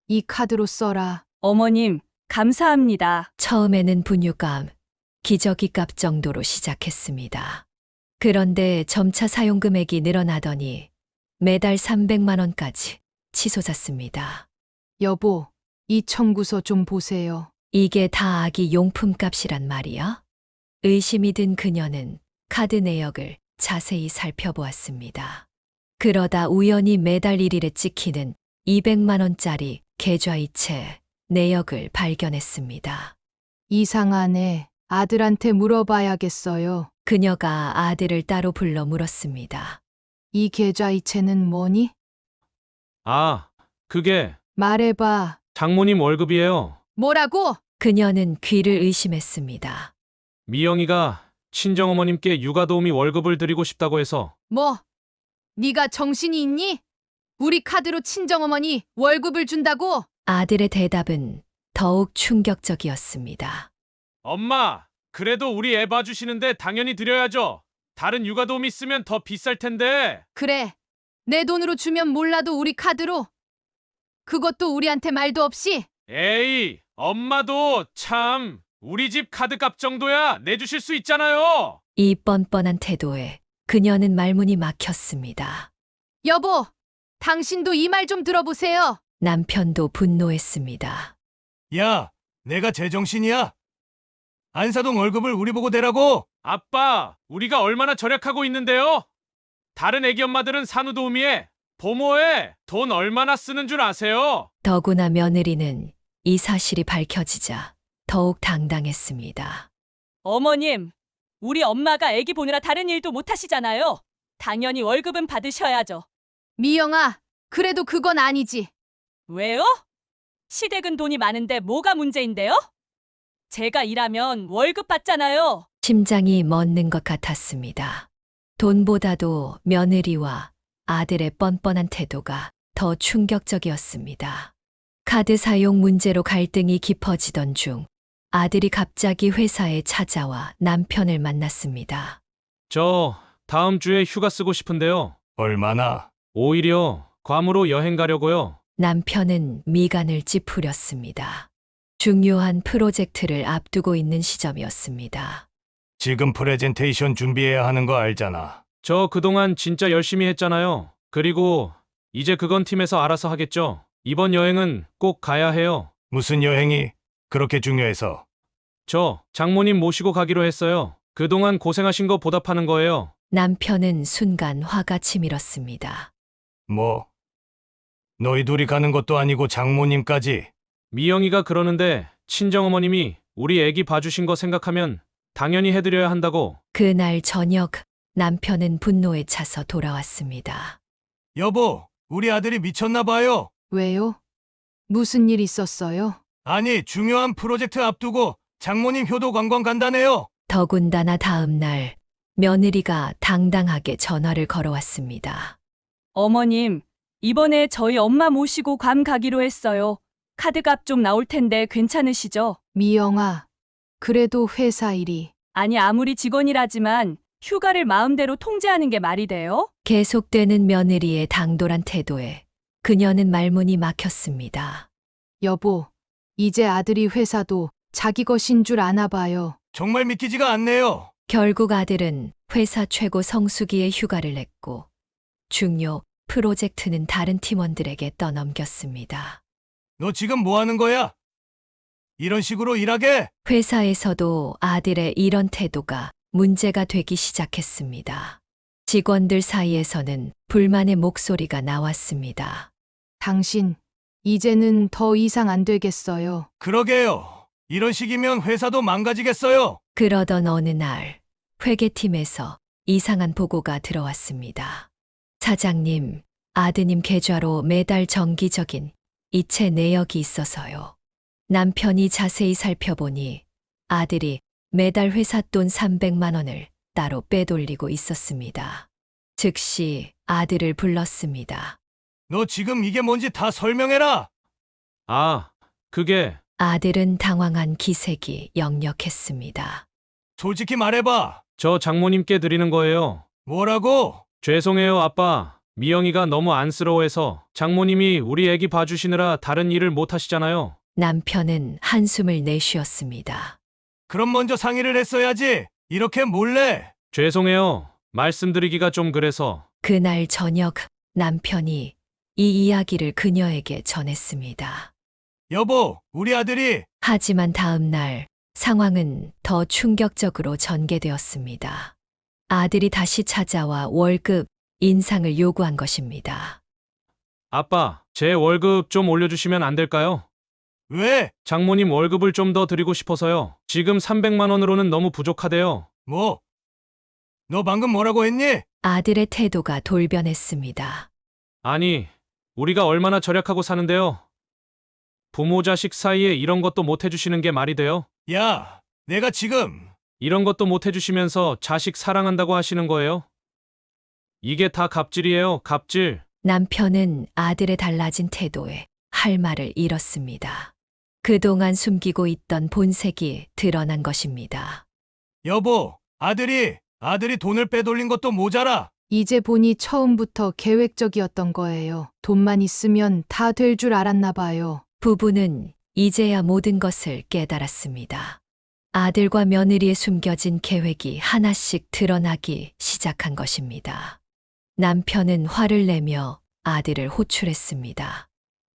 이 카드로 써라. 어머님, 감사합니다. 처음에는 분유값, 기저귀 값 정도로 시작했습니다. 그런데 점차 사용 금액이 늘어나더니 매달 300만 원까지 치솟았습니다. 여보, 이 청구서 좀 보세요. 이게 다 아기 용품 값이란 말이야? 의심이 든 그녀는 카드 내역을 자세히 살펴보았습니다. 그러다 우연히 매달 1일에 찍히는 200만 원짜리 계좌이체 내역을 발견했습니다. 이상하네. 아들한테 물어봐야겠어요. 그녀가 아들을 따로 불러 물었습니다. 이 계좌이체는 뭐니? 아, 그게 말해봐. 장모님 월급이에요. 뭐라고? 그녀는 귀를 의심했습니다. 미영이가 친정어머님께 육아도우미 월급을 드리고 싶다고 해서. 뭐? 네가 정신이 있니? 우리 카드로 친정어머니 월급을 준다고? 아들의 대답은 더욱 충격적이었습니다. 엄마, 그래도 우리 애 봐주시는데 당연히 드려야죠. 다른 육아도우미 쓰면 더 비쌀 텐데. 그래. 내 돈으로 주면 몰라도 우리 카드로. 그것도 우리한테 말도 없이. 에이, 엄마도 참 우리 집 카드값 정도야 내주실 수 있잖아요. 이 뻔뻔한 태도에 그녀는 말문이 막혔습니다. 여보, 당신도 이 말 좀 들어보세요. 남편도 분노했습니다. 야, 내가 제정신이야? 안사동 월급을 우리 보고 대라고? 아빠, 우리가 얼마나 절약하고 있는데요? 다른 애기 엄마들은 산후도우미에, 보모에 돈 얼마나 쓰는 줄 아세요? 더구나 며느리는 이 사실이 밝혀지자 더욱 당당했습니다. 어머님, 우리 엄마가 애기 보느라 다른 일도 못 하시잖아요. 당연히 월급은 받으셔야죠. 미영아, 그래도 그건 아니지. 왜요? 시댁은 돈이 많은데 뭐가 문제인데요? 제가 일하면 월급 받잖아요. 심장이 멎는 것 같았습니다. 돈보다도 며느리와 아들의 뻔뻔한 태도가 더 충격적이었습니다. 카드 사용 문제로 갈등이 깊어지던 중 아들이 갑자기 회사에 찾아와 남편을 만났습니다. 저 다음 주에 휴가 쓰고 싶은데요. 얼마나? 오히려 괌으로 여행 가려고요. 남편은 미간을 찌푸렸습니다. 중요한 프로젝트를 앞두고 있는 시점이었습니다. 지금 프레젠테이션 준비해야 하는 거 알잖아. 저 그동안 진짜 열심히 했잖아요. 그리고 이제 그건 팀에서 알아서 하겠죠. 이번 여행은 꼭 가야 해요. 무슨 여행이 그렇게 중요해서? 저 장모님 모시고 가기로 했어요. 그동안 고생하신 거 보답하는 거예요. 남편은 순간 화가 치밀었습니다. 뭐? 너희 둘이 가는 것도 아니고 장모님까지? 미영이가 그러는데 친정어머님이 우리 애기 봐주신 거 생각하면 당연히 해드려야 한다고. 그날 저녁 남편은 분노에 차서 돌아왔습니다. 여보, 우리 아들이 미쳤나 봐요. 왜요? 무슨 일 있었어요? 아니, 중요한 프로젝트 앞두고 장모님 효도 관광 간다네요. 더군다나 다음 날 며느리가 당당하게 전화를 걸어왔습니다. 어머님, 이번에 저희 엄마 모시고 괌 가기로 했어요. 카드값 좀 나올 텐데 괜찮으시죠? 미영아, 그래도 회사 일이. 아니, 아무리 직원이라지만 휴가를 마음대로 통제하는 게 말이 돼요? 계속되는 며느리의 당돌한 태도에 그녀는 말문이 막혔습니다. 여보, 이제 아들이 회사도 자기 것인 줄 아나 봐요. 정말 믿기지가 않네요. 결국 아들은 회사 최고 성수기에 휴가를 냈고 중요 프로젝트는 다른 팀원들에게 떠넘겼습니다. 너 지금 뭐 하는 거야? 이런 식으로 일하게? 회사에서도 아들의 이런 태도가 문제가 되기 시작했습니다. 직원들 사이에서는 불만의 목소리가 나왔습니다. 당신, 이제는 더 이상 안 되겠어요. 그러게요. 이런 식이면 회사도 망가지겠어요. 그러던 어느 날 회계팀에서 이상한 보고가 들어왔습니다. 사장님, 아드님 계좌로 매달 정기적인 이체 내역이 있어서요. 남편이 자세히 살펴보니 아들이 매달 회사 돈 300만 원을 따로 빼돌리고 있었습니다. 즉시 아들을 불렀습니다. 너 지금 이게 뭔지 다 설명해라. 아, 그게 아들은 당황한 기색이 역력했습니다. 솔직히 말해봐. 저 장모님께 드리는 거예요. 뭐라고? 죄송해요, 아빠. 미영이가 너무 안쓰러워해서 장모님이 우리 애기 봐주시느라 다른 일을 못 하시잖아요. 남편은 한숨을 내쉬었습니다. 그럼 먼저 상의를 했어야지. 이렇게 몰래. 죄송해요. 말씀드리기가 좀 그래서. 그날 저녁 남편이 이 이야기를 그녀에게 전했습니다. 여보, 우리 아들이. 하지만 다음 날 상황은 더 충격적으로 전개되었습니다. 아들이 다시 찾아와 월급 인상을 요구한 것입니다. 아빠, 제 월급 좀 올려주시면 안 될까요? 왜? 장모님 월급을 좀 더 드리고 싶어서요. 지금 300만 원으로는 너무 부족하대요. 뭐? 너 방금 뭐라고 했니? 아들의 태도가 돌변했습니다. 아니, 우리가 얼마나 절약하고 사는데요. 부모 자식 사이에 이런 것도 못 해주시는 게 말이 돼요? 야, 내가 지금. 이런 것도 못 해주시면서 자식 사랑한다고 하시는 거예요? 이게 다 갑질이에요, 갑질. 남편은 아들의 달라진 태도에 할 말을 잃었습니다. 그동안 숨기고 있던 본색이 드러난 것입니다. 여보, 아들이 돈을 빼돌린 것도 모자라. 이제 보니 처음부터 계획적이었던 거예요. 돈만 있으면 다 될 줄 알았나 봐요. 부부는 이제야 모든 것을 깨달았습니다. 아들과 며느리의 숨겨진 계획이 하나씩 드러나기 시작한 것입니다. 남편은 화를 내며 아들을 호출했습니다.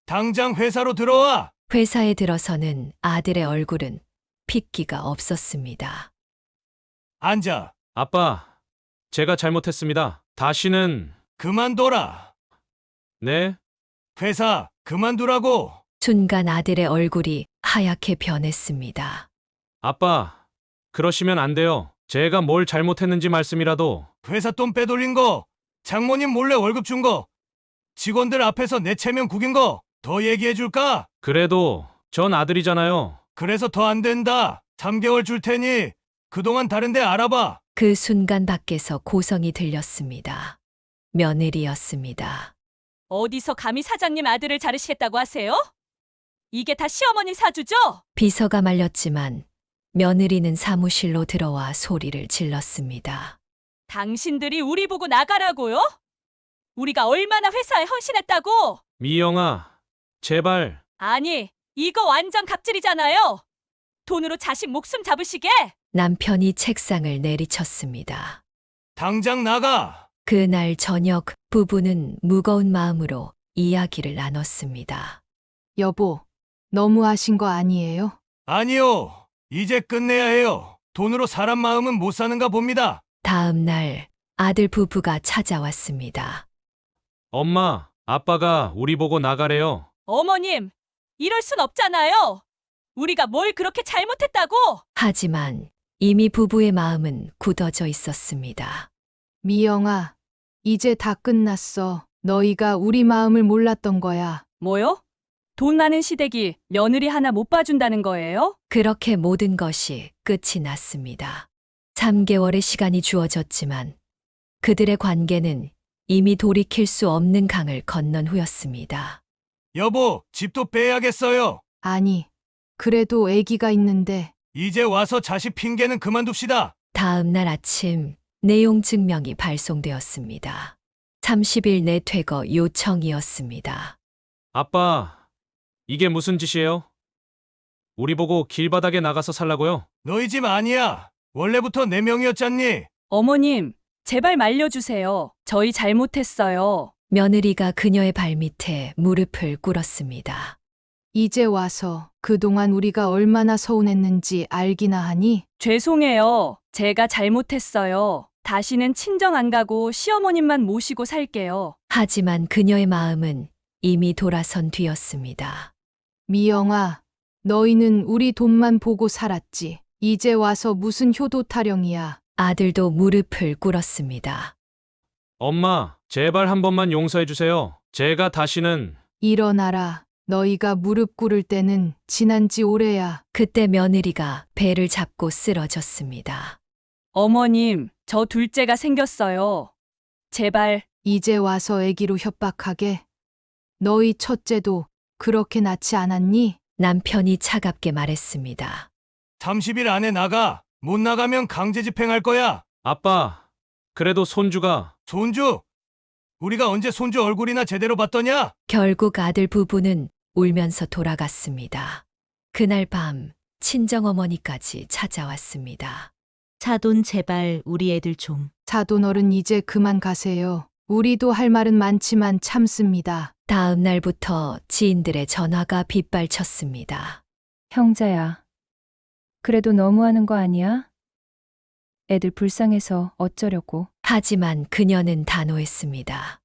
당장 회사로 들어와. 회사에 들어서는 아들의 얼굴은 핏기가 없었습니다. 앉아. 아빠, 제가 잘못했습니다. 다시는. 그만둬라. 네? 회사 그만두라고. 순간 아들의 얼굴이 하얗게 변했습니다. 아빠, 그러시면 안 돼요. 제가 뭘 잘못했는지 말씀이라도. 회사 돈 빼돌린 거, 장모님 몰래 월급 준 거, 직원들 앞에서 내 체면 구긴 거 더 얘기해 줄까? 그래도 전 아들이잖아요. 그래서 더 안 된다. 3개월 줄 테니 그동안 다른 데 알아봐. 그 순간 밖에서 고성이 들렸습니다. 며느리였습니다. 어디서 감히 사장님 아들을 자르시겠다고 하세요? 이게 다 시어머니 사주죠? 비서가 말렸지만 며느리는 사무실로 들어와 소리를 질렀습니다. 당신들이 우리 보고 나가라고요? 우리가 얼마나 회사에 헌신했다고? 미영아, 제발. 아니, 이거 완전 갑질이잖아요. 돈으로 자식 목숨 잡으시게? 남편이 책상을 내리쳤습니다. 당장 나가. 그날 저녁 부부는 무거운 마음으로 이야기를 나눴습니다. 여보, 너무하신 거 아니에요? 아니요. 이제 끝내야 해요. 돈으로 사람 마음은 못 사는가 봅니다. 다음 날 아들 부부가 찾아왔습니다. 엄마, 아빠가 우리 보고 나가래요. 어머님, 이럴 순 없잖아요. 우리가 뭘 그렇게 잘못했다고? 하지만 이미 부부의 마음은 굳어져 있었습니다. 미영아, 이제 다 끝났어. 너희가 우리 마음을 몰랐던 거야. 뭐요? 돈 많은 시댁이 며느리 하나 못 봐준다는 거예요? 그렇게 모든 것이 끝이 났습니다. 3개월의 시간이 주어졌지만 그들의 관계는 이미 돌이킬 수 없는 강을 건넌 후였습니다. 여보, 집도 빼야겠어요. 아니, 그래도 아기가 있는데. 이제 와서 자식 핑계는 그만둡시다. 다음 날 아침 내용 증명이 발송되었습니다. 30일 내 퇴거 요청이었습니다. 아빠, 이게 무슨 짓이에요? 우리 보고 길바닥에 나가서 살라고요? 너희 집 아니야. 원래부터 내 명이었잖니. 어머님, 제발 말려주세요. 저희 잘못했어요. 며느리가 그녀의 발밑에 무릎을 꿇었습니다. 이제 와서 그동안 우리가 얼마나 서운했는지 알기나 하니? 죄송해요. 제가 잘못했어요. 다시는 친정 안 가고 시어머님만 모시고 살게요. 하지만 그녀의 마음은 이미 돌아선 뒤였습니다. 미영아, 너희는 우리 돈만 보고 살았지. 이제 와서 무슨 효도 타령이야. 아들도 무릎을 꿇었습니다. 엄마, 제발 한 번만 용서해 주세요. 제가 다시는. 일어나라. 너희가 무릎 꿇을 때는 지난 지 오래야. 그때 며느리가 배를 잡고 쓰러졌습니다. 어머님, 저 둘째가 생겼어요. 제발. 이제 와서 아기로 협박하게. 너희 첫째도 그렇게 낳지 않았니? 남편이 차갑게 말했습니다. 30일 안에 나가. 못 나가면 강제 집행할 거야. 아빠, 그래도 손주가. 손주? 우리가 언제 손주 얼굴이나 제대로 봤더냐? 결국 아들 부부는 울면서 돌아갔습니다. 그날 밤 친정어머니까지 찾아왔습니다. 사돈 제발 우리 애들 좀. 사돈 어른 이제 그만 가세요. 우리도 할 말은 많지만 참습니다. 다음 날부터 지인들의 전화가 빗발쳤습니다. 형자야. 그래도 너무하는 거 아니야? 애들 불쌍해서 어쩌려고. 하지만 그녀는 단호했습니다.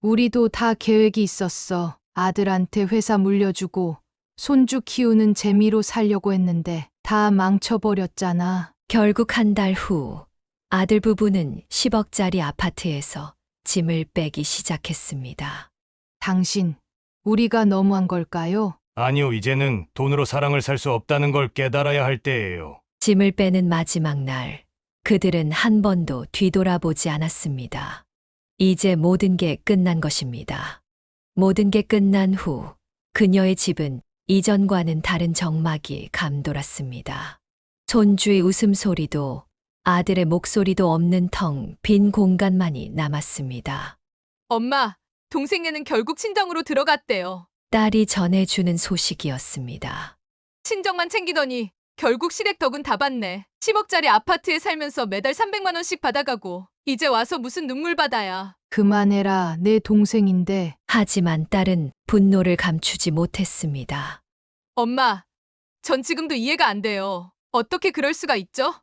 우리도 다 계획이 있었어. 아들한테 회사 물려주고 손주 키우는 재미로 살려고 했는데 다 망쳐버렸잖아. 결국 한 달 후 아들 부부는 10억짜리 아파트에서 짐을 빼기 시작했습니다. 당신, 우리가 너무한 걸까요? 아니요, 이제는 돈으로 사랑을 살 수 없다는 걸 깨달아야 할 때예요. 짐을 빼는 마지막 날, 그들은 한 번도 뒤돌아보지 않았습니다. 이제 모든 게 끝난 것입니다. 모든 게 끝난 후 그녀의 집은 이전과는 다른 적막이 감돌았습니다. 손주의 웃음소리도 아들의 목소리도 없는 텅 빈 공간만이 남았습니다. 엄마, 동생네는 결국 친정으로 들어갔대요. 딸이 전해주는 소식이었습니다. 친정만 챙기더니 결국 시댁 덕은 다 받네. 10억짜리 아파트에 살면서 매달 300만 원씩 받아가고 이제 와서 무슨 눈물 받아야. 그만해라, 내 동생인데. 하지만 딸은 분노를 감추지 못했습니다. 엄마, 전 지금도 이해가 안 돼요. 어떻게 그럴 수가 있죠?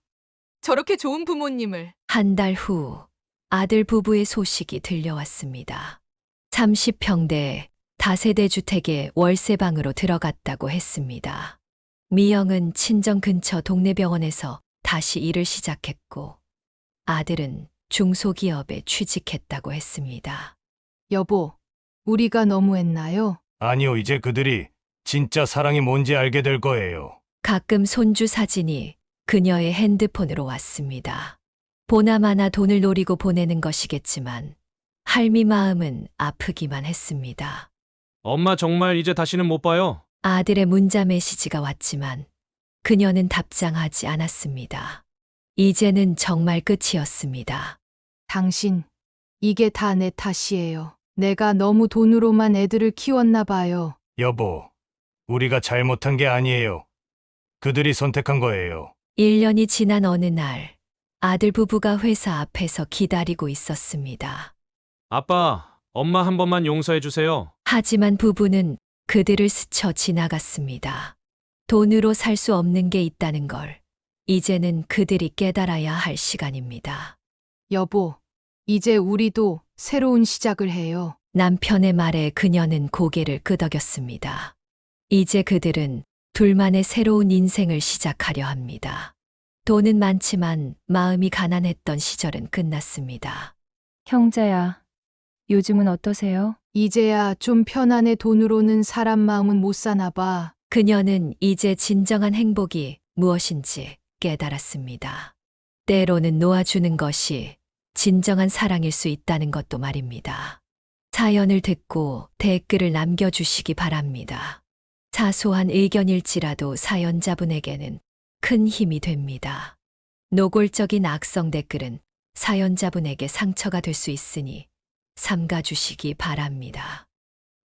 저렇게 좋은 부모님을. 한 달 후 아들 부부의 소식이 들려왔습니다. 30평대 다세대 주택에 월세방으로 들어갔다고 했습니다. 미영은 친정 근처 동네 병원에서 다시 일을 시작했고 아들은 중소기업에 취직했다고 했습니다. 여보, 우리가 너무했나요? 아니요, 이제 그들이 진짜 사랑이 뭔지 알게 될 거예요. 가끔 손주 사진이 그녀의 핸드폰으로 왔습니다. 보나마나 돈을 노리고 보내는 것이겠지만 할미 마음은 아프기만 했습니다. 엄마 정말 이제 다시는 못 봐요. 아들의 문자 메시지가 왔지만 그녀는 답장하지 않았습니다. 이제는 정말 끝이었습니다. 당신, 이게 다 내 탓이에요. 내가 너무 돈으로만 애들을 키웠나 봐요. 여보, 우리가 잘못한 게 아니에요. 그들이 선택한 거예요. 1년이 지난 어느 날 아들 부부가 회사 앞에서 기다리고 있었습니다. 아빠, 엄마 한 번만 용서해 주세요. 하지만 부부는 그들을 스쳐 지나갔습니다. 돈으로 살 수 없는 게 있다는 걸 이제는 그들이 깨달아야 할 시간입니다. 여보, 이제 우리도 새로운 시작을 해요. 남편의 말에 그녀는 고개를 끄덕였습니다. 이제 그들은 둘만의 새로운 인생을 시작하려 합니다. 돈은 많지만 마음이 가난했던 시절은 끝났습니다. 형자야. 요즘은 어떠세요? 이제야 좀 편안해. 돈으로는 사람 마음은 못 사나 봐. 그녀는 이제 진정한 행복이 무엇인지 깨달았습니다. 때로는 놓아주는 것이 진정한 사랑일 수 있다는 것도 말입니다. 사연을 듣고 댓글을 남겨주시기 바랍니다. 사소한 의견일지라도 사연자분에게는 큰 힘이 됩니다. 노골적인 악성 댓글은 사연자분에게 상처가 될 수 있으니 삼가주시기 바랍니다.